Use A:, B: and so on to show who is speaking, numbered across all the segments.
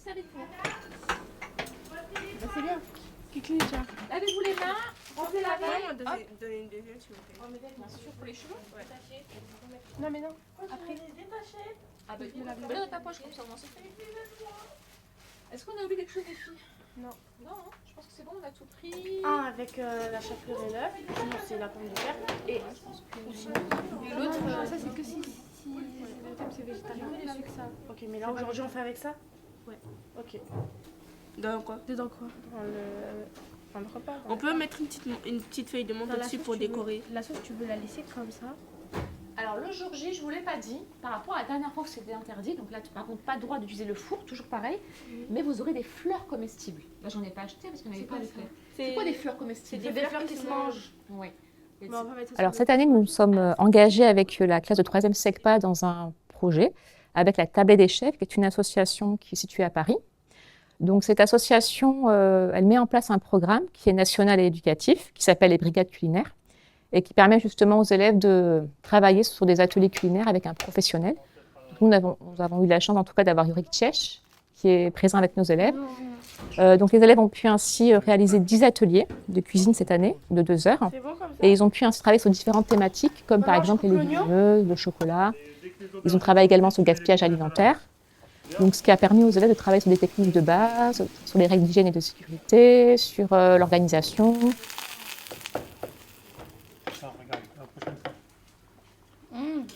A: série de points.
B: C'est bien. Kikli, tiens.
A: Lavez-vous les mains, rentrez la veille.
C: Donnez une deuxième, s'il vous plaît.
A: Bien sûr, pour les cheveux.
B: Non, mais non.
A: Après. Ah bah, mets-le dans ta poche comme ça, on en sait fait. Est-ce qu'on a oublié quelque chose, les filles?
B: Non.
A: Non, hein, je pense que c'est bon, on a tout pris.
B: Un avec la chapelure et l'œuf. Sinon, c'est la pomme de terre. Et l'autre, ça, c'est que si le thème c'est végétarien. Avec ça. Ok, mais là, aujourd'hui, on fait avec ça? Ouais. Ok.
C: Dans quoi?
B: Dedans quoi? Dans le repas.
C: On peut mettre une petite feuille de menthe dessus pour décorer.
B: La sauce, tu veux la laisser comme ça?
A: Alors le jour J, je vous l'ai pas dit, par rapport à la dernière fois que c'était interdit, donc là par contre pas le droit d'utiliser le four, toujours pareil, mais vous aurez des fleurs comestibles. Là j'en ai pas acheté parce qu'il n'y en avait pas de fleurs. C'est quoi des fleurs comestibles?
B: C'est des fleurs qui se mangent.
A: Oui.
D: Alors cette année, nous nous sommes engagés avec la classe de 3e SECPA dans un projet avec la Tablée des Chefs, qui est une association qui est située à Paris. Donc cette association, elle met en place un programme qui est national et éducatif, qui s'appelle les Brigades culinaires, et qui permet justement aux élèves de travailler sur des ateliers culinaires avec un professionnel. Nous avons eu la chance en tout cas d'avoir Yurik Tchèche, qui est présent avec nos élèves. Donc les élèves ont pu ainsi réaliser 10 ateliers de cuisine cette année, de 2 heures. Et ils ont pu ainsi travailler sur différentes thématiques, comme par exemple les légumineuses, le chocolat. Ils ont travaillé également sur le gaspillage alimentaire. Donc, ce qui a permis aux élèves de travailler sur des techniques de base, sur les règles d'hygiène et de sécurité, sur l'organisation.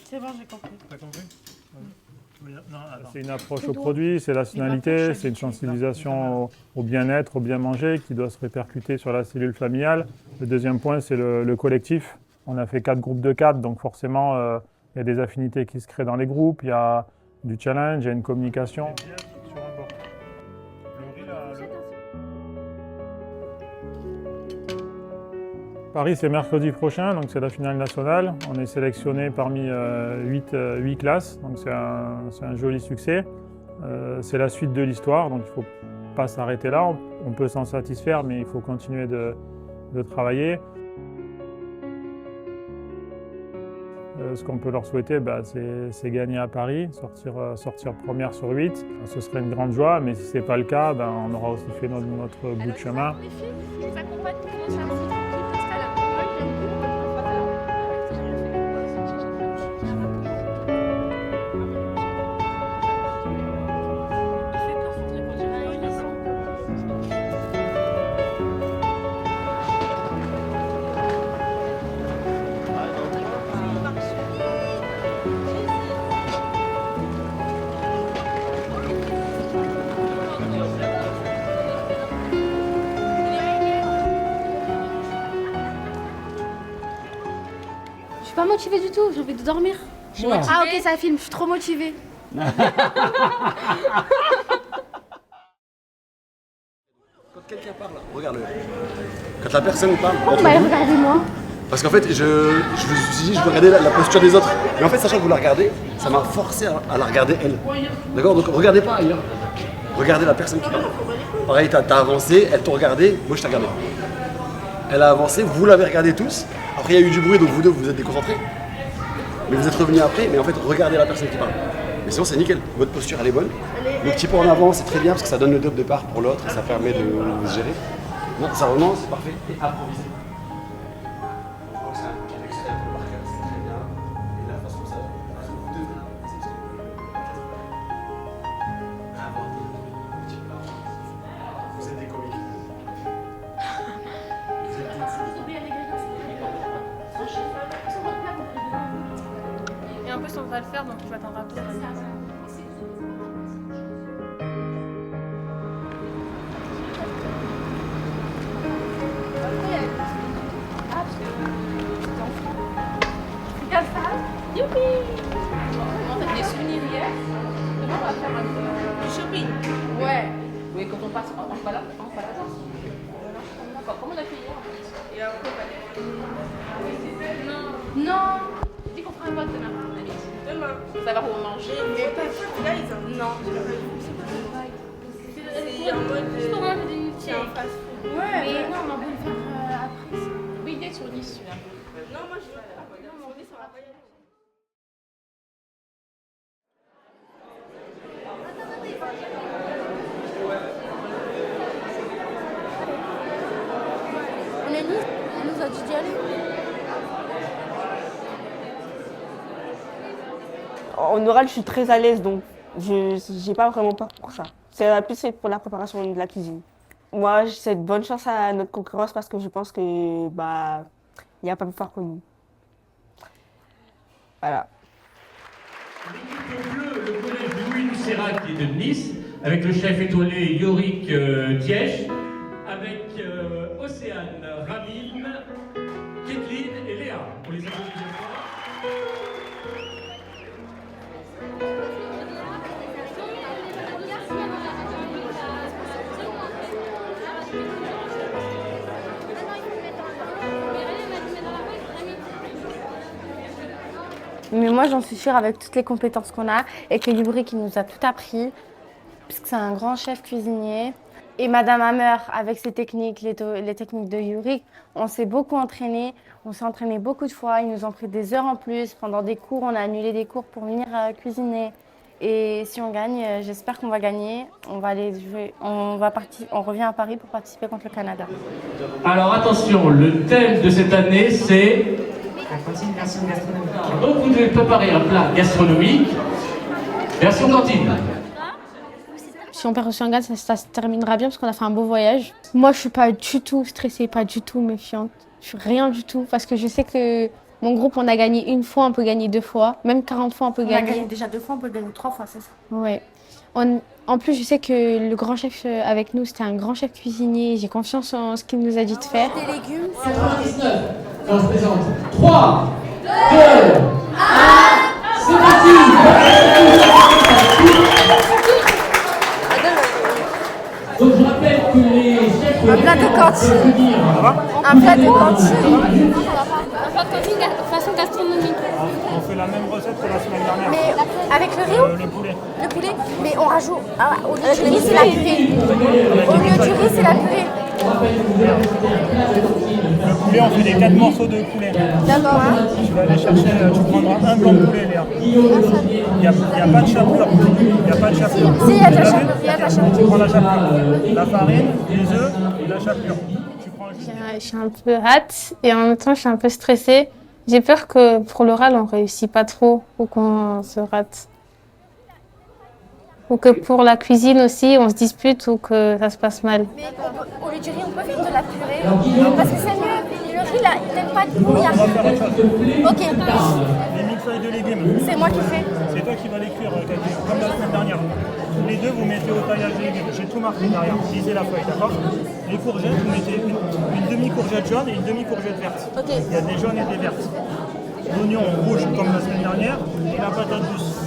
B: C'est bon, j'ai compris.
E: T'as compris? C'est une approche au produit, c'est la saisonnalité, c'est une sensibilisation au bien-être, au bien manger qui doit se répercuter sur la cellule familiale. Le deuxième point, c'est le collectif. On a fait 4 groupes de 4, donc forcément, il y a des affinités qui se créent dans les groupes, il y a du challenge, il y a une communication. Paris, c'est mercredi prochain, donc c'est la finale nationale. On est sélectionné parmi 8 classes, donc c'est un joli succès. C'est la suite de l'histoire, donc il ne faut pas s'arrêter là. On peut s'en satisfaire, mais il faut continuer de travailler. Ce qu'on peut leur souhaiter, c'est gagner à Paris, sortir première sur 8. Ce serait une grande joie, mais si ce n'est pas le cas, on aura aussi fait notre bout de chemin.
A: Les filles, je vous accompagne pour commencer un petit
B: Je suis pas motivée du tout, j'ai envie de dormir. Ah ok, ça filme, je suis trop motivée.
F: Quand quelqu'un parle, regarde-le. Quand la personne parle,
B: Regardez-moi.
F: parce qu'en fait, je me suis dit, je veux regarder la posture des autres. Mais en fait, sachant que vous la regardez, ça m'a forcé à la regarder elle. D'accord? Donc regardez pas ailleurs. Regardez la personne qui parle. Pareil, t'as avancé, elle t'a regardé, moi je t'ai regardé. Elle a avancé, vous l'avez regardé tous. Après, il y a eu du bruit, donc vous deux, vous êtes déconcentrés. Mais vous êtes revenus après, mais en fait, regardez la personne qui parle. Mais sinon, c'est nickel. Votre posture, elle est bonne. Le petit pas en avant, c'est très bien parce que ça donne le top de départ pour l'autre et ça permet de se gérer. Non, ça remonte, c'est parfait. Et improviser. Vous êtes des comiques.
B: Et en plus, on va le faire, donc je vais attendre un peu.
A: Youpi! On fait des souvenirs hier. Demain, on va faire du shopping. Ouais. Oui, quand on passe, on va là, on va là. D'accord, comment on a fait hier en fait? Et après, non. J'ai dit qu'on fera un vote demain. Allez. Demain. Savoir où on manger.
C: Mais pas de guys, hein. Non, je l'ai pas vu. C'est en mode.
A: Juste pour manger des
C: C'est un fast food.
B: Ouais, mais non, on va le faire après.
A: Oui, il est sur Nice celui-là.
C: Non, moi je veux pas. Non, mais on est sur la paillette.
B: a dit d'y aller.
C: En oral, je suis très à l'aise, donc je n'ai pas vraiment peur pour ça. C'est plus pour la préparation de la cuisine. Moi, je souhaite bonne chance à notre concurrence parce que je pense que il n'y a pas plus fort que nous. Voilà.
G: L'équipe bleue, le collège Louis Lucera qui est de Nice, avec le chef étoilé Yorick Dièche, avec Océane, Ramine, Kathleen et Léa. Pour les applaudissements.
B: Mais moi, j'en suis sûre avec toutes les compétences qu'on a et que Yuri qui nous a tout appris, puisque c'est un grand chef cuisinier. Et Madame Hammer, avec ses techniques, les techniques de Yuri, on s'est beaucoup entraîné. On s'est entraîné beaucoup de fois. Ils nous ont pris des heures en plus. Pendant des cours, on a annulé des cours pour venir cuisiner. Et si on gagne, j'espère qu'on va gagner. On va aller jouer. On revient à Paris pour participer contre le Canada.
G: Alors attention, le thème de cette année c'est
H: la cantine version gastronomique.
G: Donc vous devez préparer un plat gastronomique version cantine.
B: Si on perd aussi en gagne, ça se terminera bien parce qu'on a fait un beau voyage. Moi, je suis pas du tout stressée, pas du tout méfiante. Je suis rien du tout parce que je sais que mon groupe, on a gagné une fois, on peut gagner 2 fois. Même 40 fois, on peut gagner.
I: On a gagné déjà 2 fois, on peut gagner 3 fois, c'est ça?
B: Ouais. En plus, je sais que le grand chef avec nous, c'était un grand chef cuisinier. J'ai confiance en ce qu'il nous a dit de faire.
I: Des légumes,
G: 99, on se présente. 3, 2, 1, c'est parti. Donc je rappelle que les chefs...
I: Un plat de cantine. Un plat de cantine.
B: Façon gastronomique.
E: On fait la même recette que la semaine dernière.
I: Mais avec le riz
E: Le poulet.
I: Le poulet. Mais on rajoute. Au lieu du riz, c'est la purée. Au lieu du riz, c'est la purée.
E: Le poulet, on fait des 4 morceaux de poulet.
I: D'accord.
E: Tu vas aller chercher, tu prendras un blanc de poulet, Léa. Il n'y a pas de chapelure. Il n'y a pas de chapelure.
I: Si, il y a de la chapelure. Il y a de la chapelure.
E: Tu prends la chapelure. La farine, les œufs et la chapelure. Tu prends juste...
B: Je suis un peu hâte et en même temps, je suis un peu stressée. J'ai peur que pour l'oral, on ne réussit pas trop ou qu'on se rate. Ou que pour la cuisine aussi, on se dispute ou que ça se passe mal.
I: Mais au lieu du riz, on peut faire de la purée. Parce que c'est mieux. Le riz, là, il n'aime pas de brouillard.
E: On va faire autre chose.
I: Ok.
E: Les millefeuilles de légumes.
I: C'est moi qui fais.
E: C'est toi qui vas les cuire, Cathy, comme la semaine dernière. Les deux, vous mettez au taillage des légumes. J'ai tout marqué derrière. Lisez la feuille, d'accord? Les courgettes, vous mettez une demi-courgette jaune et une demi-courgette verte.
I: Ok.
E: Il y a des jaunes et des vertes. L'oignon rouge, comme la semaine dernière, et la patate douce.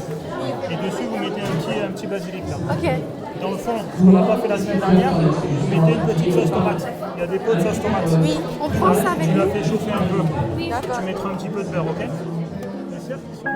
E: Et dessus, vous mettez un petit basilic là.
I: Ok.
E: Dans le fond, ce qu'on n'a pas fait la semaine dernière, vous mettez une petite sauce tomate. Il y a des pots de sauce tomate.
I: Oui, on prend ça avec
E: Tu la
I: nous.
E: fais chauffer un peu.
I: D'accord.
E: Tu mettras un petit peu de beurre, ok? Les cerfs, ils sont là.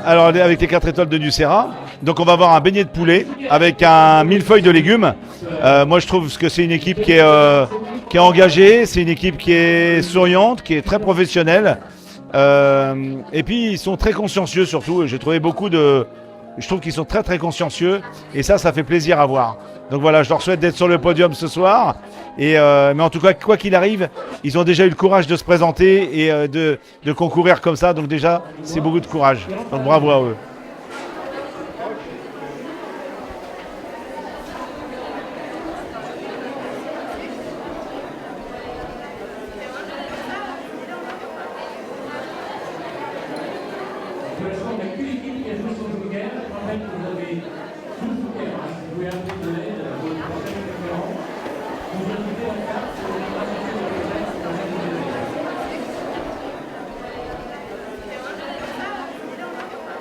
J: Alors avec les 4 étoiles de Nucera, donc on va avoir un beignet de poulet avec un millefeuille de légumes. Moi je trouve que c'est une équipe qui est engagée, c'est une équipe qui est souriante, qui est très professionnelle. Et puis ils sont très consciencieux surtout. J'ai trouvé je trouve qu'ils sont très très consciencieux et ça fait plaisir à voir. Donc voilà, je leur souhaite d'être sur le podium ce soir Mais en tout cas, quoi qu'il arrive, ils ont déjà eu le courage de se présenter et de concourir comme ça. Donc déjà, c'est beaucoup de courage. Donc bravo à eux.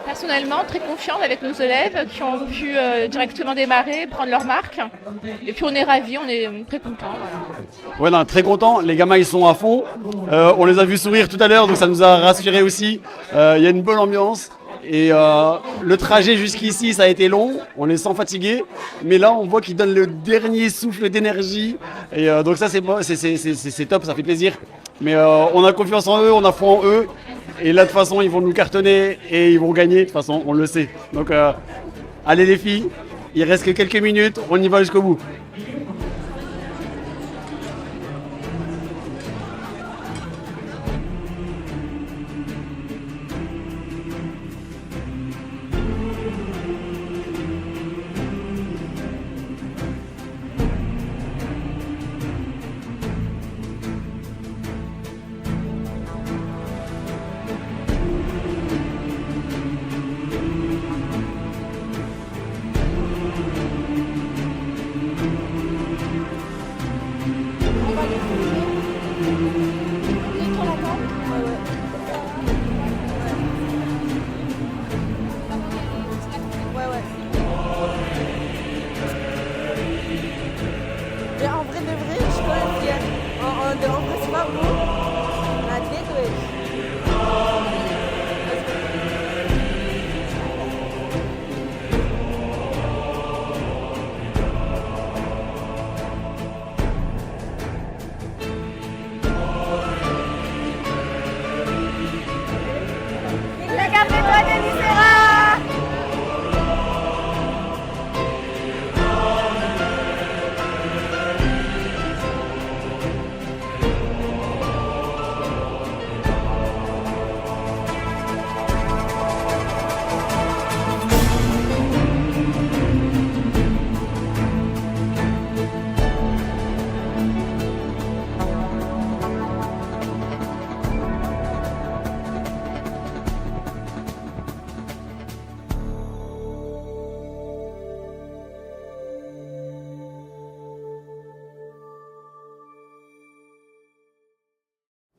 A: Personnellement, très confiante avec nos élèves qui ont pu directement démarrer, prendre leur marque. Et puis on est ravis, on est très contents. Voilà.
F: Ouais, non, très contents. Les gamins, ils sont à fond. On les a vus sourire tout à l'heure, donc ça nous a rassurés aussi. Il y a une bonne ambiance. Et le trajet jusqu'ici, ça a été long. On les sent fatigués. Mais là, on voit qu'ils donnent le dernier souffle d'énergie. Et donc ça, c'est top, ça fait plaisir. Mais on a confiance en eux, on a foi en eux. Et là, de toute façon, ils vont nous cartonner et ils vont gagner. De toute façon, on le sait. Donc, allez les filles, il reste que quelques minutes, on y va jusqu'au bout.
C: Mais en vrai de vrai, je suis quand même fière. En vrai, c'est pas beau. La tête, ouais.
I: Les cafés de Nucera.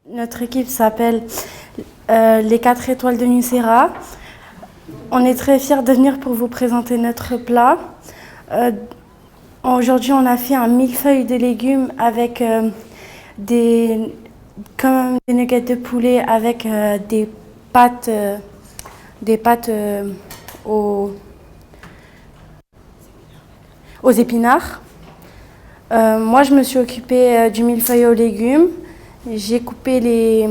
B: Notre équipe s'appelle les 4 étoiles de Nucera. On est très fiers de venir pour vous présenter notre plat. Aujourd'hui, on a fait un millefeuille de légumes avec comme des nuggets de poulet avec des pâtes aux épinards. Moi, je me suis occupée du millefeuille aux légumes. J'ai coupé les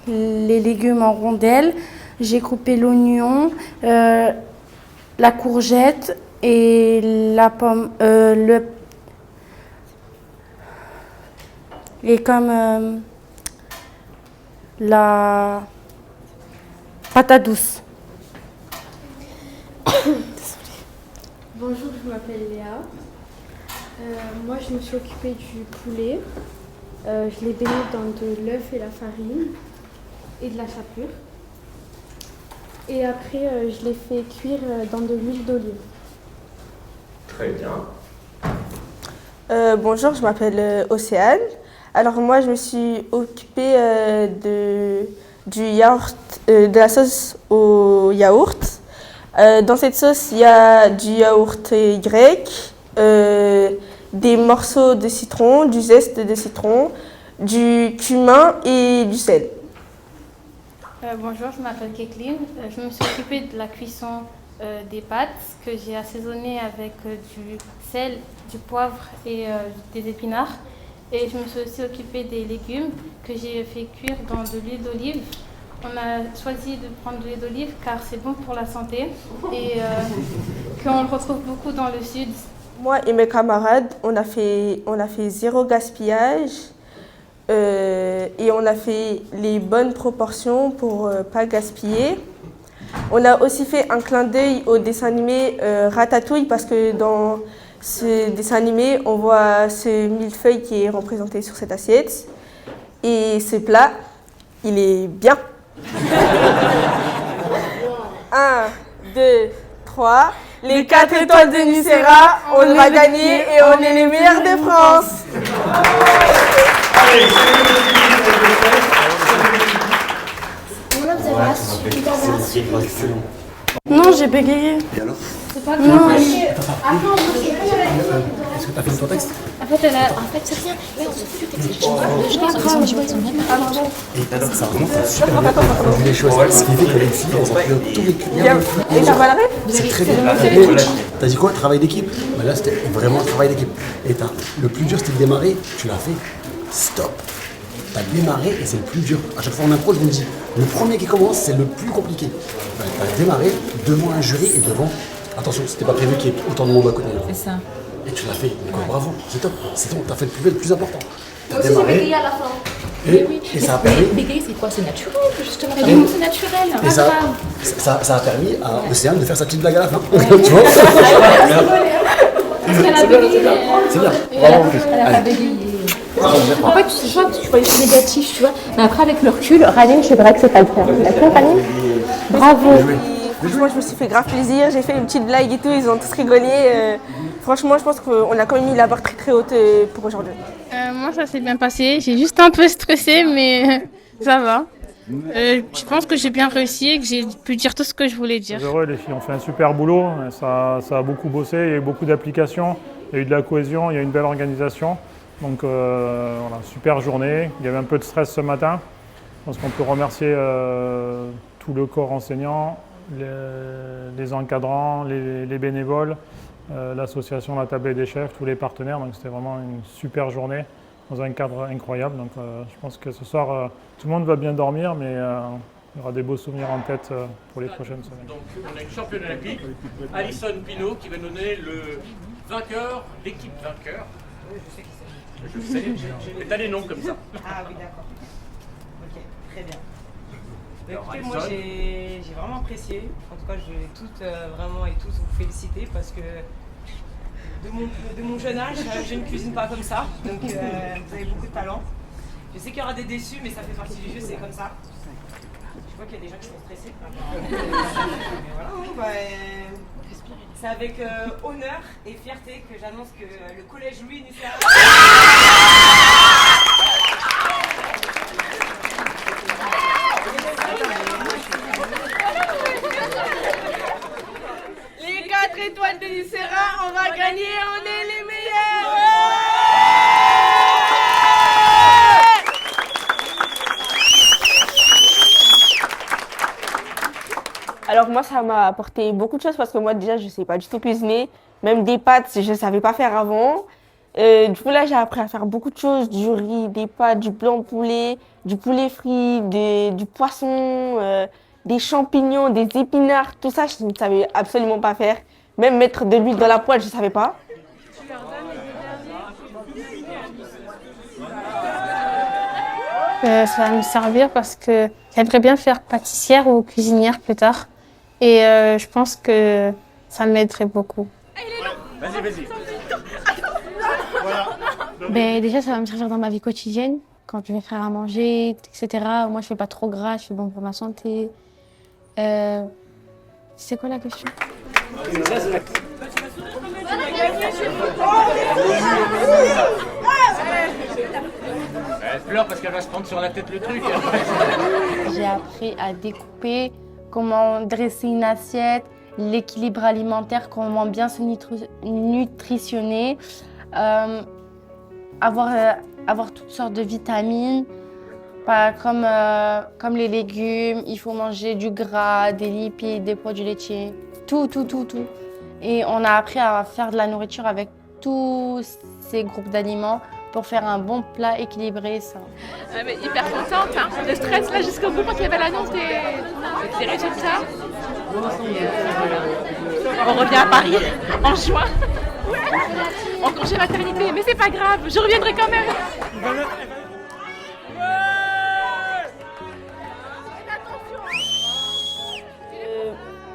B: légumes en rondelles, j'ai coupé l'oignon, la courgette et la pomme, la patate douce.
K: Bonjour, je m'appelle Léa. Moi, je me suis occupée du poulet. Je l'ai baigné dans de l'œuf et la farine et de la chapelure. Et après, je l'ai fait cuire dans de l'huile d'olive.
L: Très bien.
C: Bonjour, je m'appelle Océane. Alors moi, je me suis occupée du yaourt, de la sauce au yaourt. Dans cette sauce, il y a du yaourt grec, des morceaux de citron, du zeste de citron, du cumin et du sel.
K: Bonjour, je m'appelle Ketlin. Je me suis occupée de la cuisson des pâtes que j'ai assaisonnées avec du sel, du poivre et des épinards. Et je me suis aussi occupée des légumes que j'ai fait cuire dans de l'huile d'olive. On a choisi de prendre de l'huile d'olive car c'est bon pour la santé et qu'on le retrouve beaucoup dans le sud
C: Moi et mes camarades, on a fait zéro gaspillage et on a fait les bonnes proportions pour pas gaspiller. On a aussi fait un clin d'œil au dessin animé Ratatouille parce que dans ce dessin animé, on voit ce millefeuille qui est représenté sur cette assiette. Et ce plat, il est bien. 1, 2, 3. Les 4 étoiles de Nucera, on va gagner et on est les meilleurs de France.
B: Non, j'ai bégayé.
F: Et alors?
K: C'est pas
B: Non.
K: grave.
F: Est-ce que tu as fini ton texte?
K: En fait, c'est rien. Je pense que ils sont même pas.
F: Et alors, ça remonte à super bien. On a vu les choses. Ce qui fait que les filles, elles ont pris tout vécu.
C: Et t'as pas la rêve?
F: C'est très bien. T'as dit quoi? Travail d'équipe? Bah là, c'était vraiment un travail d'équipe. Et le plus dur, c'était de démarrer. Tu l'as fait. Stop. T'as démarré et c'est le plus dur. À chaque fois en impro, je vous le dis. Le premier qui commence, c'est le plus compliqué. T'as démarré devant un jury et devant. Attention, c'était pas prévu qu'il y ait autant de monde à côté.
D: C'est ça.
F: Et tu l'as fait. Donc bravo. C'est top. C'est bon. T'as fait le plus important. T'as
I: Moi aussi, j'ai
F: démarré.
I: bégayé à la fin.
F: Et ça a permis.
D: Bégayer, c'est quoi? C'est naturel, justement. C'est naturel.
F: Et ça a permis à Océane de faire sa petite blague à la fin. Tu vois? C'est bien. Bravo en plus.
D: Elle a pas bégayé. En fait, tu vois, tu voyais le négatif, tu vois. Mais après, avec le recul, Ranine, c'est vrai que c'est pas le cas. D'accord, Ranine? Bravo.
C: Franchement, je me suis fait grave plaisir. J'ai fait une petite blague et tout. Ils ont tous rigolé. Franchement, je pense qu'on a quand même mis la barre très très haute pour aujourd'hui.
B: Moi, ça s'est bien passé. J'ai juste un peu stressé, mais ça va. Je pense que j'ai bien réussi et que j'ai pu dire tout ce que je voulais dire.
E: Heureux, les filles ont fait un super boulot. Ça a beaucoup bossé. Il y a eu beaucoup d'applications. Il y a eu de la cohésion. Il y a eu une belle organisation. Donc voilà, super journée. Il y avait un peu de stress ce matin. Je pense qu'on peut remercier tout le corps enseignant, les encadrants, les bénévoles, l'association La Tablée des Chefs, tous les partenaires. Donc c'était vraiment une super journée dans un cadre incroyable. Donc je pense que ce soir, tout le monde va bien dormir, mais il y aura des beaux souvenirs en tête pour les prochaines semaines.
G: Donc on a une championne olympique, Alison Pinault, qui va nous donner le vainqueur, l'équipe vainqueur. Je sais, mais t'as les noms comme ça.
M: Ah oui, d'accord. Ok, très bien.
G: Alors,
M: Écoutez, moi
G: Alison.
M: j'ai vraiment apprécié. En tout cas, je vais toutes vraiment et tous vous féliciter parce que de mon jeune âge, je ne cuisine pas comme ça. Donc vous avez beaucoup de talent. Je sais qu'il y aura des déçus, mais ça fait partie du jeu, c'est comme ça. Je vois qu'il y a des gens qui sont stressés. Mais voilà, c'est avec honneur et fierté que j'annonce que le collège Louis Nucera.
C: Les 4 étoiles de Nucera, on va gagner, on est les meilleurs. Alors moi, ça m'a apporté beaucoup de choses parce que moi déjà, je ne sais pas du tout cuisiner. Même des pâtes, je ne savais pas faire avant. Du coup là, j'ai appris à faire beaucoup de choses. Du riz, des pâtes, du blanc de poulet, du poulet frit, du poisson, des champignons, des épinards. Tout ça, je ne savais absolument pas faire. Même mettre de l'huile dans la poêle, je ne savais pas.
K: Ça va me servir parce que j'aimerais bien faire pâtissière ou cuisinière plus tard. Et je pense que ça m'aiderait beaucoup.
G: Vas-y.
K: Ben, déjà, ça va me servir dans ma vie quotidienne, quand je vais faire à manger, etc. Moi, je fais pas trop gras, je fais bon pour ma santé. C'est quoi la question?
G: Elle pleure parce qu'elle va se prendre sur la tête le truc.
K: J'ai appris à découper, comment dresser une assiette, l'équilibre alimentaire, comment bien se nutritionner, avoir toutes sortes de vitamines, pas comme les légumes, il faut manger du gras, des lipides, des produits laitiers, tout. Et on a appris à faire de la nourriture avec tous ces groupes d'aliments pour faire un bon plat équilibré, ça.
A: Mais hyper contente, hein. Le stress là jusqu'au bout quand il y avait l'annonce des résultats. On revient à Paris en juin.
B: En congé maternité, mais c'est pas grave, je reviendrai quand même.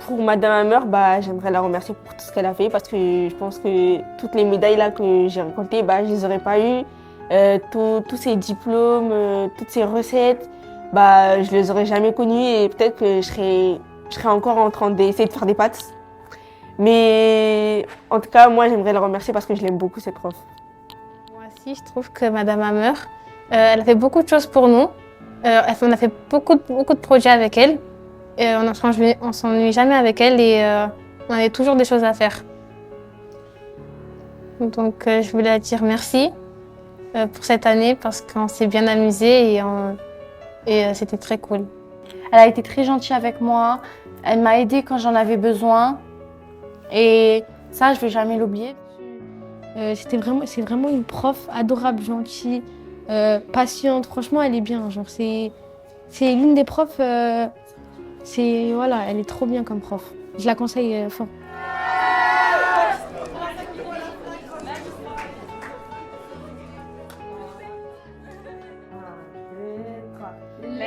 C: Pour Madame Hammer, bah, j'aimerais la remercier pour tout ce qu'elle a fait parce que je pense que toutes les médailles là que j'ai récoltées, bah, je ne les aurais pas eues. Tous ces diplômes, toutes ces recettes, bah, je ne les aurais jamais connues et peut-être que je serais encore en train d'essayer de faire des pâtes. Mais en tout cas, moi, j'aimerais la remercier parce que je l'aime beaucoup, cette prof.
K: Moi aussi, je trouve que Madame Hammer, elle a fait beaucoup de choses pour nous. On a fait beaucoup de projets avec elle. On s'ennuie jamais avec elle et on avait toujours des choses à faire. Donc je voulais la dire merci pour cette année parce qu'on s'est bien amusé et c'était très cool.
I: Elle a été très gentille avec moi, elle m'a aidée quand j'en avais besoin et ça je vais jamais l'oublier.
B: C'est vraiment une prof adorable, gentille, patiente. Franchement, elle est bien. Genre, c'est l'une des profs. Voilà, elle est trop bien comme prof. Je la conseille fort.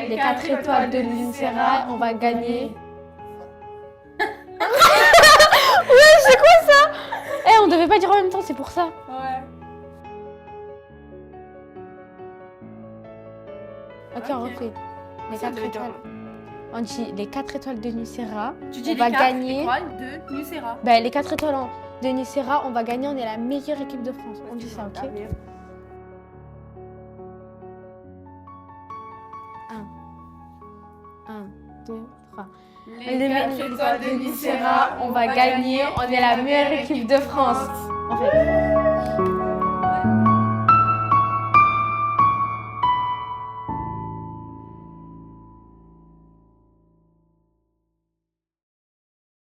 B: Les 4 étoiles de l'INSERA, on va gagner. Ouais, c'est quoi ça? On devait pas dire en même temps, c'est pour ça. Ouais. Ok, on refait. Les 4 étoiles. On dit les 4 étoiles de Nucera.
A: Tu dis
B: on va
A: les 4
B: gagner.
A: étoiles de Nucera.
B: Ben, les 4 étoiles de Nucera, on va gagner. On est la meilleure équipe de France. On dit ça, ok? 1, 2, 3. Les 4 étoiles de Nucera, on va gagner. On est la meilleure équipe de France. En fait.